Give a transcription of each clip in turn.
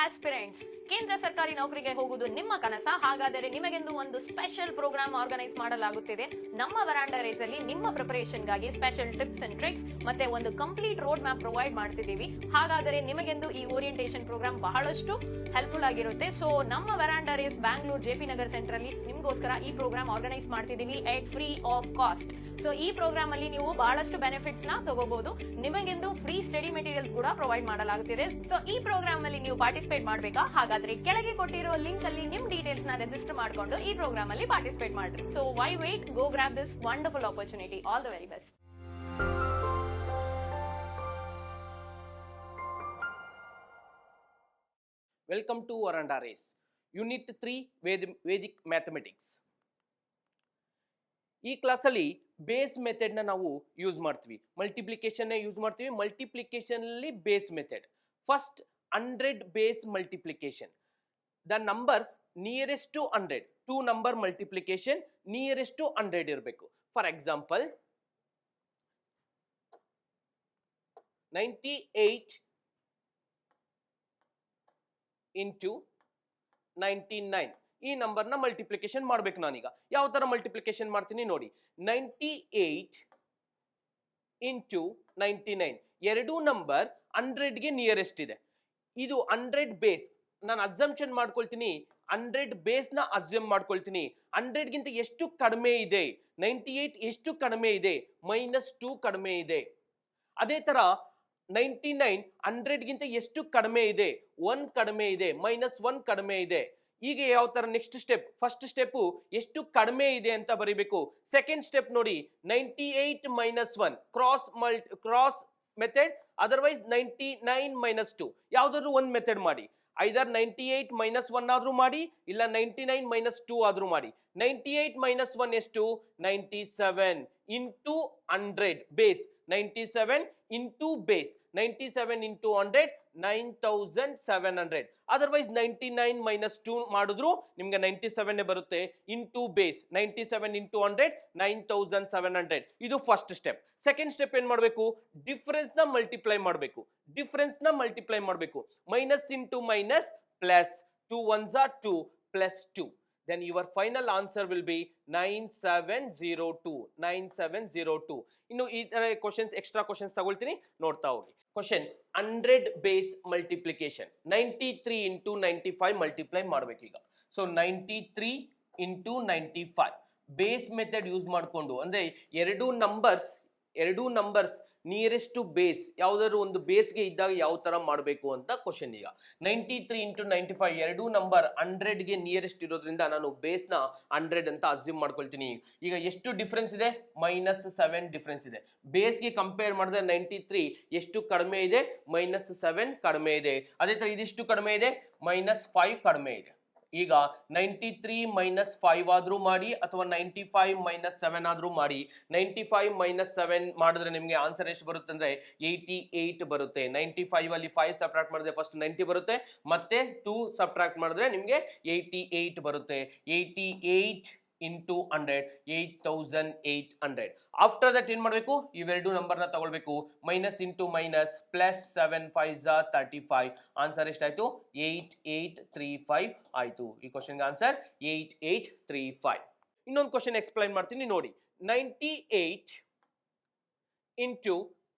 Aspirants, ಕೇಂದ್ರ ಸರ್ಕಾರಿ ನೌಕರಿಗೆ ಹೋಗುವುದು ನಿಮ್ಮ ಕನಸ? ಹಾಗಾದರೆ ನಿಮಗೆಂದು ಒಂದು ಸ್ಪೆಷಲ್ ಪ್ರೋಗ್ರಾಮ್ ಆರ್ಗನೈಸ್ ಮಾಡಲಾಗುತ್ತಿದೆ. ನಮ್ಮ ವರಾಂಡಾ ರೇಸ್ ಅಲ್ಲಿ ನಿಮ್ಮ ಪ್ರಿಪರೇಷನ್ ಗಾಗಿ ಸ್ಪೆಷಲ್ ಟಿಪ್ಸ್ ಅಂಡ್ ಟ್ರಿಕ್ಸ್ ಮತ್ತೆ ಒಂದು ಕಂಪ್ಲೀಟ್ ರೋಡ್ ಮ್ಯಾಪ್ ಪ್ರೊವೈಡ್ ಮಾಡ್ತಿದ್ದೀವಿ. ಹಾಗಾದರೆ ನಿಮಗೆಂದು ಈ ಓರಿಯಂಟೇಷನ್ ಪ್ರೋಗ್ರಾಮ್ ಬಹಳಷ್ಟು ಹೆಲ್ಪ್ಫುಲ್ ಆಗಿರುತ್ತೆ. ಸೊ ನಮ್ಮ Veranda race Bangalore JP Nagar centre ಅಲ್ಲಿ ನಿಮ್ಗೋಸ್ಕರ ಈ ಪ್ರೋಗ್ರಾಮ್ ಆರ್ಗನೈಸ್ ಮಾಡ್ತಿದ್ದೀವಿ at free of cost. So ಈ ಪ್ರೋಗ್ರಾಮ್ ಅಲ್ಲಿ ನೀವು ಬಹಳಷ್ಟು ಬೆನಿಫಿಟ್ಸ್ ನ ತಗೋಬಹುದು. ನಿಮಗೆಂದು ಫ್ರೀ ಸ್ಟಡಿ ಮೆಟೀರಿಯಲ್ಸ್ ಕೂಡ ಪ್ರೊವೈಡ್ ಮಾಡಲಾಗುತ್ತಿದೆ. ಸೊ ಈ ಪ್ರೋಗ್ರಾಮ್ ಅಲ್ಲಿ ನೀವು ಪಾರ್ಟಿಸಿಪೇಟ್ ಮಾಡಬೇಕಾ? ಹಾಗಾದ್ರೆ ಕೆಳಗೆ ಕೊಟ್ಟಿರೋ ಲಿಂಕ್ ಅಲ್ಲಿ ನಿಮ್ ಡೀಟೇಲ್ಸ್ ನ ರಿಜಿಸ್ಟರ್ ಮಾಡ್ಕೊಂಡು ಈ ಪ್ರೋಗ್ರಾಮ್ ಅಲ್ಲಿ ಪಾರ್ಟಿಸಿಪೇಟ್ ಮಾಡ್ರಿ. So why wait, go grab this wonderful opportunity. All the very best. Welcome to Veranda RACE. Unit 3 Vedic Mathematics. ಈ ಕ್ಲಾಸಲ್ಲಿ ಬೇಸ್ ಮೆಥಡ್ನ ನಾವು ಯೂಸ್ ಮಾಡ್ತೀವಿ. ಮಲ್ಟಿಪ್ಲಿಕೇಶನ್ನೇ ಯೂಸ್ ಮಾಡ್ತೀವಿ. ಮಲ್ಟಿಪ್ಲಿಕೇಶನಲ್ಲಿ base method. First 100 base multiplication. The numbers nearest to 100. 2 number multiplication nearest to 100 ಇರಬೇಕು. For example 98 into 99 ಈ ನಂಬರ್ನ ಮಲ್ಟಿಪ್ಲಿಕೇಶನ್ ಮಾಡ್ಬೇಕು. ನಾನೀಗ ಯಾವ ತರ ಮಲ್ಟಿಪ್ಲಿಕೇಶನ್ ಮಾಡ್ತೀನಿ ನೋಡಿ. 98 ಇಂಟು 99 ಎರಡೂ ನಂಬರ್ 100ಗೆ ನಿಯರೆಸ್ಟ್ ಇದೆ. ಇದು 100 ಬೇಸ್. ನಾನು ಅಸಂಪ್ಷನ್ ಮಾಡ್ಕೊಳ್ತೀನಿ, 100 ಬೇಸ್ ನ ಅಸ್ಯೂಮ್ ಮಾಡ್ಕೊಳ್ತೀನಿ. 100ಗಿಂತ ಎಷ್ಟು ಕಡಿಮೆ ಇದೆ? 98 ಎಷ್ಟು ಕಡಿಮೆ ಇದೆ? -2 ಕಡಿಮೆ ಇದೆ. ಅದೇ ತರ 99 100ಗಿಂತ ಎಷ್ಟು ಕಡಿಮೆ ಇದೆ? 1 ಕಡಿಮೆ ಇದೆ. -1 ಕಡಿಮೆ ಇದೆ. ಈಗ ಯಾವ ತರ ನೆಕ್ಸ್ಟ್ ಸ್ಟೆಪ್? ಫಸ್ಟ್ ಸ್ಟೆಪ್ ಎಷ್ಟು ಕಡಿಮೆ ಇದೆ ಅಂತ ಬರೀಬೇಕು. ಸೆಕೆಂಡ್ ಸ್ಟೆಪ್ ನೋಡಿ, 98 -1 ಕ್ರಾಸ್ ಮೆಥಡ್, ಅದರ್ವೈಸ್ 99 -2 ಯಾವ್ದಾದ್ರು ಒಂದು ಮೆಥಡ್ ಮಾಡಿ. ಐದರ್ 98 -1 ಆದ್ರೂ ಮಾಡಿ, ಇಲ್ಲ 99 -2 ಆದ್ರೂ ಮಾಡಿ. 98 -1 ಎಷ್ಟು? 97 into 100 base. 97 into base. 97 into 100 9700. Otherwise 99 -2 ಮಾಡಿದ್ರು ನಿಮ್ಗೆ 97 ಬರುತ್ತೆ. Into base 97 into 100 9700. ಇದು ಫಸ್ಟ್ ಸ್ಟೆಪ್. ಸೆಕೆಂಡ್ ಸ್ಟೆಪ್ ಏನ್ ಮಾಡಬೇಕು? ಡಿಫರೆನ್ಸ್ ನ ಮಲ್ಟಿಪ್ಲೈ ಮಾಡಬೇಕು. ಡಿಫರೆನ್ಸ್ ನ ಮಲ್ಟಿಪ್ಲೈ ಮಾಡಬೇಕು. Minus into minus plus. 2 1s are 2 plus 2. Then your final answer will be 9702. 9702. ಇನ್ನು ಈ ತರ ಕ್ವಶನ್ಸ್, ಎಕ್ಸ್ಟ್ರಾ ಕ್ವಶನ್ಸ್ ತಗೊಳ್ತೀನಿ, ನೋಡ್ತಾ ಹೋಗಿ. Question 100 base multiplication. 93 into 95 multiply ಮಾಡ್ಬೇಕೀಗ. So 93 into 95 base method use ಮಾಡಿಕೊಂಡು, ಅಂದ್ರೆ ಎರಡೂ ನಂಬರ್ಸ್ ನಿಯರೆಸ್ಟ್ ಟು ಬೇಸ್, ಯಾವ್ದಾದ್ರು ಒಂದು ಬೇಸ್ಗೆ ಇದ್ದಾಗ ಯಾವ ತರ ಮಾಡಬೇಕು ಅಂತ ಕ್ವಶನ್. ಈಗ 93 ಇಂಟು 95 ಎರಡೂ ನಂಬರ್ 100ಗೆ ನಿಯರೆಸ್ಟ್ ಇರೋದ್ರಿಂದ ನಾನು ಬೇಸ್ ನ 100 ಅಂತ ಅಸ್ಯೂಮ್ ಮಾಡ್ಕೊಳ್ತೀನಿ. ಈಗ ಎಷ್ಟು ಡಿಫ್ರೆನ್ಸ್ ಇದೆ? -7 ಡಿಫ್ರೆನ್ಸ್ ಇದೆ. ಬೇಸ್ಗೆ ಕಂಪೇರ್ ಮಾಡಿದ್ರೆ 93 ಎಷ್ಟು ಕಡಿಮೆ ಇದೆ? -7 ಕಡಿಮೆ ಇದೆ. ಅದೇ ತರ ಇದಿಷ್ಟು ಕಡಿಮೆ ಇದೆ? -5 ಕಡಿಮೆ ಇದೆ. ಈಗ 93 -5 ಆದ್ರೂ ಮಾಡಿ, ಅಥವಾ 95 -7 ಆದ್ರೂ ಮಾಡಿ. 95 -7 ಮಾಡಿದ್ರೆ ನಿಮ್ಗೆ ಆನ್ಸರ್ ಎಷ್ಟು ಬರುತ್ತೆ ಅಂದ್ರೆ 88 ಬರುತ್ತೆ. 95 ಅಲ್ಲಿ 5 ಸಬ್ಟ್ರಾಕ್ಟ್ ಮಾಡಿದ್ರೆ ಫಸ್ಟ್ 90 ಬರುತ್ತೆ, ಮತ್ತೆ 2 ಸಬ್ಟ್ರಾಕ್ಟ್ ಮಾಡಿದ್ರೆ ನಿಮ್ಗೆ 88 ಬರುತ್ತೆ. 88 ಇಂಟು 100 8800. ಆಫ್ಟರ್ ದಟ್ ಏನ್ ಮಾಡಬೇಕು? ಇವೆರಡು ನಂಬರ್ನ ತಗೊಳ್ಬೇಕು. Minus into minus plus 7 5s are 35. Answer ಎಷ್ಟಾಯ್ತು? 8835 ಆಯ್ತು. ಈ ಕ್ವಶನ್ಗೆ ಆನ್ಸರ್ 8835. ಇನ್ನೊಂದು ಕ್ವಶನ್ ಎಕ್ಸ್ಪ್ಲೈನ್ ಮಾಡ್ತೀನಿ ನೋಡಿ. 98 ಇಂಟು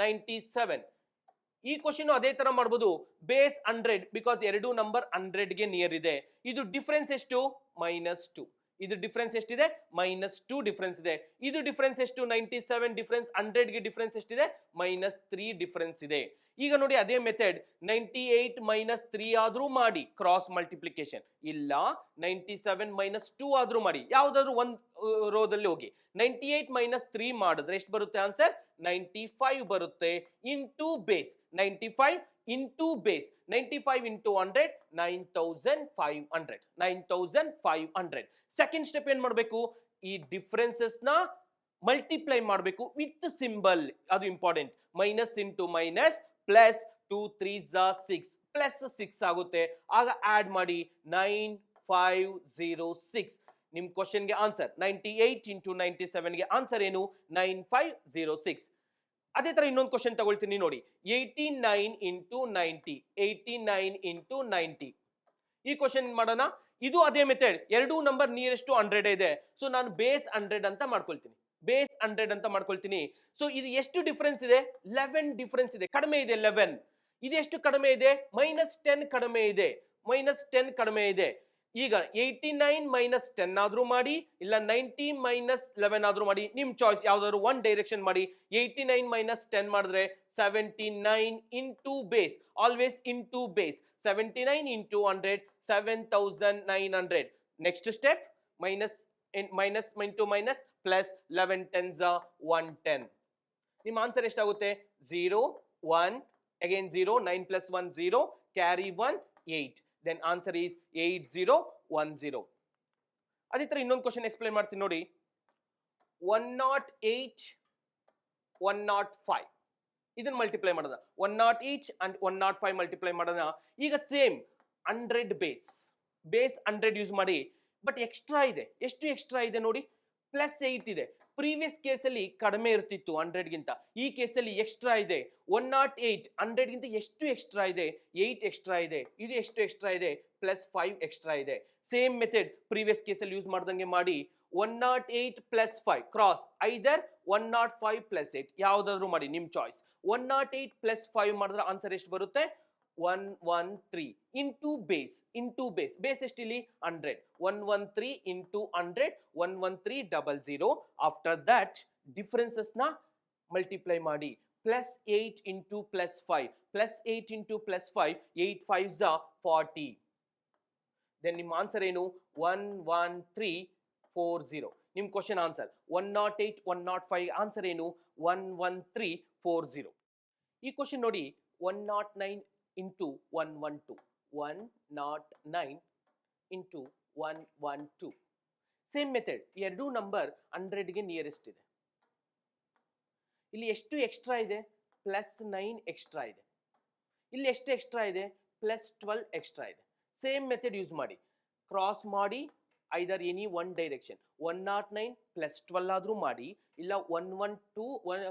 97 ಈ ಕ್ವಶನ್ ಅದೇ ತರ ಮಾಡ್ಬೋದು. ಬೇಸ್ 100 ಬಿಕಾಸ್ ಎರಡು ನಂಬರ್ 100ಗೆ ನಿಯರ್ ಇದೆ. ಇದು ಡಿಫರೆನ್ಸ್ ಎಷ್ಟು? -2. ಇದು ಡಿಫರೆನ್ಸ್ ಎಷ್ಟಿದೆ? -2 ಡಿಫರೆನ್ಸ್ ಇದೆ. ಇದು ಡಿಫರೆನ್ಸ್ ಎಷ್ಟು? 97 ಡಿಫರೆನ್ಸ್. 100ಗೆ ಡಿಫರೆನ್ಸ್ ಎಷ್ಟಿದೆ? -3 ಡಿಫರೆನ್ಸ್ ಇದೆ. ಈಗ ನೋಡಿ ಅದೇ ಮೆಥಡ್ 98 -3 ಆದ್ರೂ ಮಾಡಿ ಕ್ರಾಸ್ ಮಲ್ಟಿಪ್ಲಿಕೇಶನ್, ಇಲ್ಲ 97 -2 ಆದ್ರೂ ಮಾಡಿ. ಯಾವ್ದಾದ್ರು ಒಂದು ರೋದಲ್ಲಿ ಹೋಗಿ 98 -3 ಮಾಡಿದ್ರೆ ಎಷ್ಟು ಬರುತ್ತೆ ಆನ್ಸರ್? 95 ಬರುತ್ತೆ. Into base 95 into base 95 into 100 9500. 9500. Second step ಏನ್ ಮಾಡಬೇಕು? ಈ ಡಿಫರೆನ್ಸಸ್ ನ ಮಲ್ಟಿಪ್ಲೈ ಮಾಡಬೇಕು ವಿತ್ ಸಿಂಬಲ್. ಅದು important. Minus into minus plus 2 3s are 6 plus 6 ಆಗುತ್ತೆ. ಆಗ ಆಡ್ ಮಾಡಿ 9506. ನಿಮ್ ಕ್ವಶನ್ಗೆ ಆನ್ಸರ್ 98 ಇಂಟು 97ಗೆ ಆನ್ಸರ್ ಏನು? 9506. ಅದೇ ತರ ಇನ್ನೊಂದು ಕ್ವಶನ್ ತಗೊಳ್ತೀನಿ ನೋಡಿ, 89 ಇಂಟು 90, 89 ಇಂಟು 90. ಈ ಕ್ವಶನ್ ಮಾಡೋಣ. ಇದು ಅದೇ ಮೆಥಡ್, ಎರಡೂ ನಂಬರ್ ನಿಯರೆಸ್ಟ್ ಟು 100 ಇದೆ. ಸೊ ನಾನು ಬೇಸ್ 100 ಅಂತ ಮಾಡ್ಕೊಳ್ತೀನಿ, ಬೇಸ್ 100 ಅಂತ ಮಾಡ್ಕೊಳ್ತೀನಿ. ಸೊ ಇದು ಎಷ್ಟು ಡಿಫರೆನ್ಸ್ ಇದೆ? 11 ಡಿಫರೆನ್ಸ್ ಇದೆ, ಕಡಿಮೆ ಇದೆ 11. ಇದು ಎಷ್ಟು ಕಡಿಮೆ ಇದೆ? -10 ಕಡಿಮೆ ಇದೆ, -10 ಕಡಿಮೆ ಇದೆ. ಈಗ 89 -10 ಆದ್ರೂ ಮಾಡಿ, ಇಲ್ಲ 90 -11 ಆದ್ರೂ ಮಾಡಿ, ನಿಮ್ ಚಾಯ್ಸ್, ಯಾವ್ದಾದ್ರು ಒನ್ ಡೈರೆಕ್ಷನ್ ಮಾಡಿ. 89 -10 ಮಾಡಿದ್ರೆ 79 into base, always into base. 79 into 100, 7900. Next step, minus into minus plus, 11 10s are 110. ನಿಮ್ಮ ಆನ್ಸರ್ ಎಷ್ಟಾಗುತ್ತೆ? 0 1 again 0, 9 plus 1 0, carry 1 8. Then answer is 8010. ಅದೇ ತರ ಇನ್ನೊಂದು ಕ್ವಶನ್ ಎಕ್ಸ್ಪ್ಲೈನ್ ಮಾಡ್ತೀನಿ ನೋಡಿ. 108 105 ಇದನ್ನ ಮಲ್ಟಿಪ್ಲೈ ಮಾಡೋಣ. 108 and 105 ಮಲ್ಟಿಪ್ಲೈ ಮಾಡೋಣ. ಈಗ ಸೇಮ್ 100 ಬೇಸ್ 100 ಯೂಸ್ ಮಾಡಿ, ಬಟ್ ಎಕ್ಸ್ಟ್ರಾ ಇದೆ. ಎಷ್ಟು ಎಕ್ಸ್ಟ್ರಾ ಇದೆ ನೋಡಿ? +8 ಇದೆ. ಪ್ರೀವಿಯಸ್ ಕೇಸಲ್ಲಿ ಕಡಿಮೆ ಇರ್ತಿತ್ತು 100ಗಿಂತ, ಈ ಕೇಸಲ್ಲಿ ಎಕ್ಸ್ಟ್ರಾ ಇದೆ. 108 100ಗಿಂತ ಎಷ್ಟು ಎಕ್ಸ್ಟ್ರಾ ಇದೆ? 8 ಎಕ್ಸ್ಟ್ರಾ ಇದೆ. ಇದು ಎಷ್ಟು ಎಕ್ಸ್ಟ್ರಾ ಇದೆ? +5 ಎಕ್ಸ್ಟ್ರಾ ಇದೆ. ಸೇಮ್ ಮೆಥಡ್ ಪ್ರೀವಿಯಸ್ ಕೇಸಲ್ಲಿ ಯೂಸ್ ಮಾಡ್ದಂಗೆ ಮಾಡಿ. 108 + 5 ಕ್ರಾಸ್, ಐದರ್ 105 + 8 ಯಾವ್ದಾದ್ರು ಮಾಡಿ, ನಿಮ್ ಚಾಯ್ಸ್. 108 + 5 ಮಾಡಿದ್ರೆ ಆನ್ಸರ್ ಎಷ್ಟು ಬರುತ್ತೆ? 113 ಇಂಟು ಬೇಸ್, ಬೇಸ್ ಎಷ್ಟಿಲ್ಲಿ? 100. 113 ಇಂಟು 100, 11300. ಆಫ್ಟರ್ ದಟ್ ಡಿಫರೆನ್ಸಸ್ ನ ಮಲ್ಟಿಪ್ಲೈ ಮಾಡಿ. +8 into +5, +8 into +5, 8 5s are 40. Then ನಿಮ್ಮ ಆನ್ಸರ್ ಏನು? 11340. ನಿಮ್ ಕ್ವಶನ್ ಆನ್ಸರ್ 108 105, ಆನ್ಸರ್ ಏನು? 11340. ಈ ಕ್ವಶನ್ ನೋಡಿ, 109 ಇಂಟು 112, 109 ಇಂಟು 112. ಸೇಮ್ ಮೆಥಡ್, ಎರಡೂ ನಂಬರ್ 100ಗೆ ನಿಯರೆಸ್ಟ್ ಇದೆ. ಇಲ್ಲಿ ಎಷ್ಟು ಎಕ್ಸ್ಟ್ರಾ ಇದೆ? +9 ಎಕ್ಸ್ಟ್ರಾ ಇದೆ. ಇಲ್ಲಿ ಎಷ್ಟು ಎಕ್ಸ್ಟ್ರಾ ಇದೆ? +12 ಎಕ್ಸ್ಟ್ರಾ ಇದೆ. ಸೇಮ್ ಮೆಥಡ್ ಯೂಸ್ ಮಾಡಿ, ಕ್ರಾಸ್ ಮಾಡಿ, ಐದರ್ ಎನಿ ಒನ್ ಡೈರೆಕ್ಷನ್. 109 +12 ಆದ್ರೂ ಮಾಡಿ, ಇಲ್ಲ 112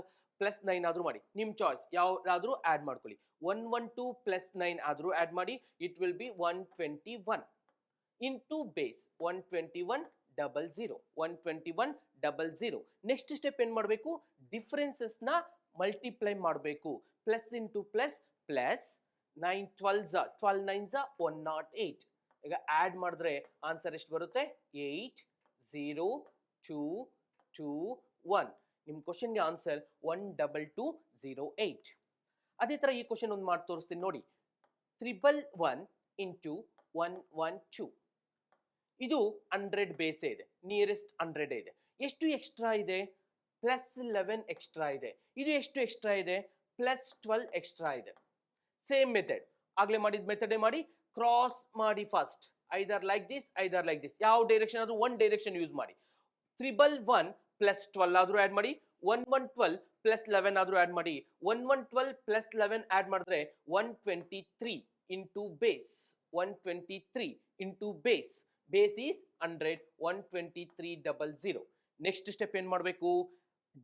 +9 ಆದ್ರೂ ಮಾಡಿ, ನಿಮ್ ಚಾಯ್ಸ್. ಯಾವ್ದಾದ್ರೂ ಆಡ್ ಮಾಡ್ಕೊಳ್ಳಿ. 112 +9 ಆದ್ರೂ ಆಡ್ ಮಾಡಿ. It will be 121 into base, 12100, 12100. Next step ಏನ್ ಮಾಡಬೇಕು? ಡಿಫರೆನ್ಸಸ್ ನ ಮಲ್ಟಿಪ್ಲೈ ಮಾಡಬೇಕು. Plus into plus, plus 9 12s 12 9s 108. ಈಗ ಆಡ್ ಮಾಡಿದ್ರೆ ಆನ್ಸರ್ ಎಷ್ಟು ಬರುತ್ತೆ? 80221. ನಿಮ್ ಕ್ವಶನ್ಗೆ ಆನ್ಸರ್ 12208. ಅದೇ ತರ ಈ ಕ್ವಶನ್ ಒಂದು ಮಾಡಿ ತೋರಿಸ್ತೀನಿ ನೋಡಿ. 111 ಇಂಟು 112. ಇದು 100 ಬೇಸೇ ಇದೆ, ನಿಯರೆಸ್ಟ್ 100 ಇದೆ. ಎಷ್ಟು ಎಕ್ಸ್ಟ್ರಾ ಇದೆ? +11 ಎಕ್ಸ್ಟ್ರಾ ಇದೆ. ಇದು ಎಷ್ಟು ಎಕ್ಸ್ಟ್ರಾ ಇದೆ? +12 ಎಕ್ಸ್ಟ್ರಾ ಇದೆ. ಸೇಮ್ ಮೆಥಡ್, ಆಗ್ಲೇ ಮಾಡಿದ ಮೆಥಡೇ ಮಾಡಿ. ಕ್ರಾಸ್ ಮಾಡಿ first, either like this, either like this. ಯಾವ ಡೈರೆಕ್ಷನ್ ಆದ್ರೂ ಒನ್ ಡೈರೆಕ್ಷನ್ ಯೂಸ್ ಮಾಡಿ. 111 +12 ಆದ್ರೂ ಆಡ್ ಮಾಡಿ, 112 +11 ಆದ್ರೂ ಆಡ್ ಮಾಡಿ. 112 +11 ಆಡ್ ಮಾಡಿದ್ರೆ 123 into base, 123 into base. Base is 100, 12300. Next step ಏನ್ ಮಾಡಬೇಕು?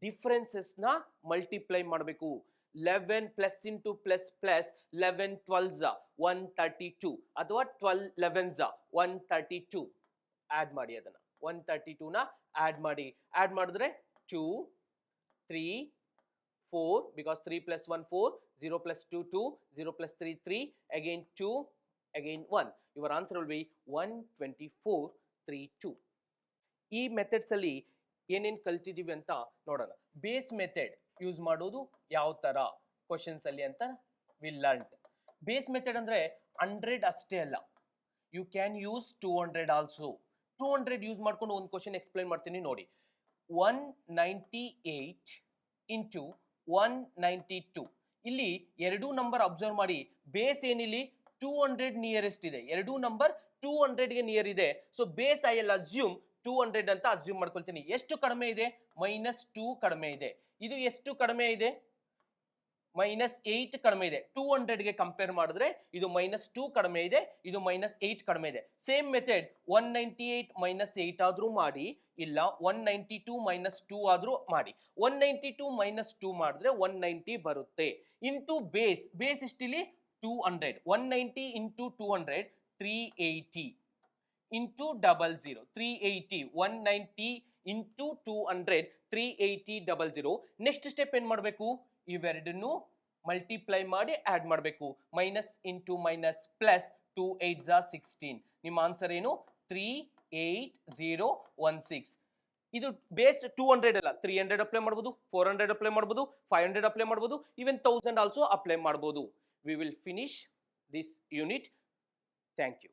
ಡಿಫರೆನ್ಸಸ್ ನ ಮಲ್ಟಿಪ್ಲೈ ಮಾಡಬೇಕು. 11 plus into plus plus, 11 12s 132, ಅಥವಾ 12 11s 132. ಆಡ್ ಮಾಡಿ ಅದನ್ನ, 132 ನ ಆಡ್ ಮಾಡಿ. ಆಡ್ ಮಾಡಿದ್ರೆ 2 3 4, because 3 plus 1 4, 0 plus 2 2, 0 plus 3 3, again 2, again 1. Your answer will be 12432. ಈ ಮೆಥಡ್ಸ್ ಅಲ್ಲಿ ಏನೇನ್ ಕಲ್ತಿದೀವಿ ಅಂತ ನೋಡೋಣ. ಬೇಸ್ ಮೆಥಡ್ ಯೂಸ್ ಮಾಡೋದು ಯಾವ ತರ ಕ್ವಶನ್ಸ್ ಅಲ್ಲಿ ಅಂತ ವಿಲ್ ಲರ್ನ್. ಬೇಸ್ ಮೆಥಡ್ ಅಂದ್ರೆ 100 ಅಷ್ಟೇ ಅಲ್ಲ, you can use 200 also. 200 use ಮಾಡ್ಕೊಂಡು ಒಂದು ಕ್ವಶನ್ ಎಕ್ಸ್ಪ್ಲೈನ್ ಮಾಡ್ತೀನಿ ನೋಡಿ. 198 ಇಂಟು 192. ಇಲ್ಲಿ ಎರಡೂ ನಂಬರ್ ಅಬ್ಸರ್ವ್ ಮಾಡಿ. ಬೇಸ್ ಏನಿಲ್ಲಿ 200 ನಿಯರೆಸ್ಟ್ ಇದೆ, ಎರಡೂ ನಂಬರ್ 200ಗೆ ನಿಯರ್ ಇದೆ. So base I will assume 200 ಅಂತ ಅಸ್ಯೂಮ್ ಮಾಡ್ಕೊಳ್ತೀನಿ. ಎಷ್ಟು ಕಡಿಮೆ ಇದೆ? -2 ಕಡಿಮೆ ಇದೆ. ಇದು ಎಷ್ಟು ಕಡಿಮೆ ಇದೆ? -8 ಕಡಿಮೆ ಇದೆ. 200ಗೆ ಕಂಪೇರ್ ಮಾಡಿದ್ರೆ ಇದು -2 ಕಡಿಮೆ ಇದೆ, ಇದು -8 ಕಡಿಮೆ ಇದೆ. ಸೇಮ್ ಮೆಥಡ್ 198 - 8 ಆದ್ರೂ ಮಾಡಿ, ಇಲ್ಲ 192 - 2 ಆದ್ರೂ ಮಾಡಿ. 192 - 2 ಮಾಡಿದ್ರೆ 190 ಬರುತ್ತೆ. ಇಂಟು ಬೇಸ್ ಎಷ್ಟಿಲ್ಲಿ 200. 190 into 200 380 into 00 380. 190 into 200 380 00. Next step ಏನ್ ಮಾಡಬೇಕು, ಇವೆರಡನ್ನು ಮಲ್ಟಿಪ್ಲೈ ಮಾಡಿ ಆಡ್ ಮಾಡಬೇಕು. Minus into minus plus 2 8 16. ನಿಮ್ಮ ಆನ್ಸರ್ ಏನು 38016. ಇದು ಬೇಸ್ 200 ಅಲ್ಲ, 300 ಅಪ್ಲೈ ಮಾಡಬಹುದು, 400 ಅಪ್ಲೈ ಮಾಡಬಹುದು, 500 ಅಪ್ಲೈ ಮಾಡಬಹುದು, ಈವನ್ 1000 ಆಲ್ಸೋ ಅಪ್ಲೈ ಮಾಡಬಹುದು. We will finish this unit. Thank you.